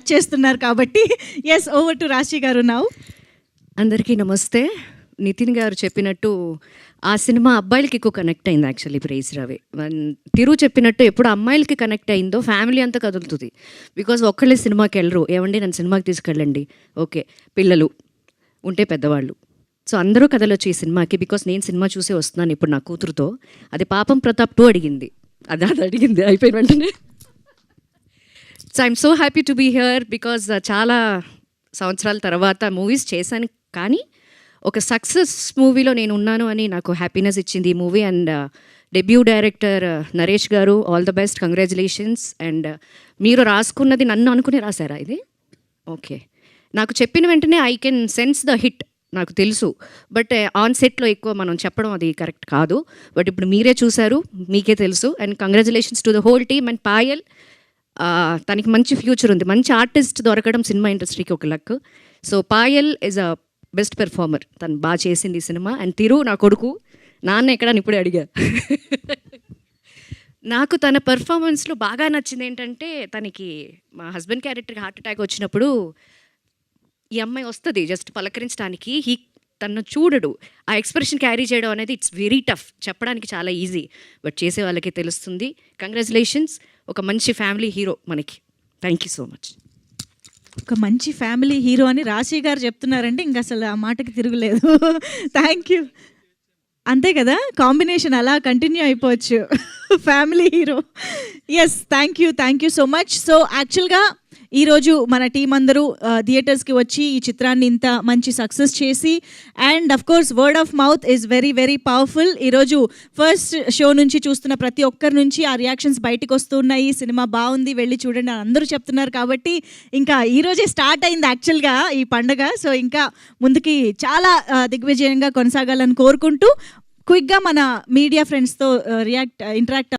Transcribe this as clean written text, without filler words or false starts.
Act చేస్తున్నారు కాబట్టి yes, over to రాశి గారు నౌ. అందరికీ నమస్తే. నితిన్ గారు చెప్పినట్టు ఆ సినిమా అబ్బాయిలకి ఎక్కువ కనెక్ట్ అయింది యాక్చువల్లీ, ప్రేస్ రవి. తిరు చెప్పినట్టు ఎప్పుడు అమ్మాయిలకి కనెక్ట్ అయిందో ఫ్యామిలీ అంతా కదులుతుంది. బికాజ్ ఒక్కళ్ళే సినిమాకి వెళ్ళరు, ఏమండి నన్ను సినిమాకి తీసుకెళ్ళండి, ఓకే పిల్లలు ఉంటే పెద్దవాళ్ళు, సో అందరూ కథలొచ్చి ఈ సినిమాకి. బికాస్ నేను సినిమా చూసే వస్తున్నాను ఇప్పుడు నా కూతురుతో. అది పాపం ప్రతాప్ 2 అడిగింది, అది అడిగింది అయిపోయిన వెంటనే. So I'm so happy to be here because చాలా సంవత్సరాల తర్వాత మూవీస్ చేశాను, కానీ ఒక సక్సెస్ మూవీలో నేను ఉన్నాను అని నాకు హ్యాపీనెస్ ఇచ్చింది ఈ movie. And debut director Naresh గారు, all the best, congratulations. And మీరు రాసుకున్నది నన్ను అనుకుని రాశారా ఇది? ఓకే, నాకు చెప్పిన వెంటనే I can sense the hit, నాకు తెలుసు. బట్ ఆన్ సెట్లో ఎక్కువ మనం చెప్పడం అది కరెక్ట్ కాదు. బట్ ఇప్పుడు మీరే చూశారు, మీకే తెలుసు. And congratulations to the whole team. And Payal, తనకి మంచి ఫ్యూచర్ ఉంది, మంచి ఆర్టిస్ట్ దొరకడం సినిమా ఇండస్ట్రీకి ఒక luck. So Payal is a best performer, తను బాగా చేసింది ఈ సినిమా. అండ్ తిరు నా కొడుకు, నాన్న ఎక్కడ ఇప్పుడే అడిగా. నాకు తన పెర్ఫార్మెన్స్లో బాగా నచ్చింది ఏంటంటే, తనకి మా హస్బెండ్ క్యారెక్టర్కి హార్ట్ అటాక్ వచ్చినప్పుడు ఈ అమ్మాయి వస్తుంది జస్ట్ పలకరించడానికి, తను చూడడు, ఆ ఎక్స్ప్రెషన్ క్యారీ చేయడం అనేది ఇట్స్ వెరీ టఫ్. చెప్పడానికి చాలా ఈజీ, బట్ చేసే వాళ్ళకి తెలుస్తుంది. కంగ్రాచులేషన్స్, ఒక మంచి ఫ్యామిలీ హీరో మనకి. Thank you so much. ఒక మంచి ఫ్యామిలీ హీరో అని రాశి గారు చెప్తున్నారంటే ఇంకా అసలు ఆ మాటకి తిరుగులేదు. Thank you. అంతే కదా, కాంబినేషన్ అలా కంటిన్యూ అయిపోవచ్చు. Family hero. Yes, thank you so much. So actually ఈరోజు మన టీం అందరూ థియేటర్స్కి వచ్చి ఈ చిత్రాన్ని ఇంత మంచి సక్సెస్ చేసి, and of course word of mouth is very very powerful. ఈరోజు ఫస్ట్ షో నుంచి చూస్తున్న ప్రతి ఒక్కరి నుంచి ఆ రియాక్షన్స్ బయటకు వస్తున్నాయి, సినిమా బాగుంది వెళ్ళి చూడండి అని అందరూ చెప్తున్నారు. కాబట్టి ఇంకా ఈరోజే స్టార్ట్ అయింది యాక్చువల్గా ఈ పండగ. సో ఇంకా ముందుకి చాలా దిగ్విజయంగా కొనసాగాలని కోరుకుంటూ క్విక్గా మన మీడియా ఫ్రెండ్స్తో ఇంటరాక్ట్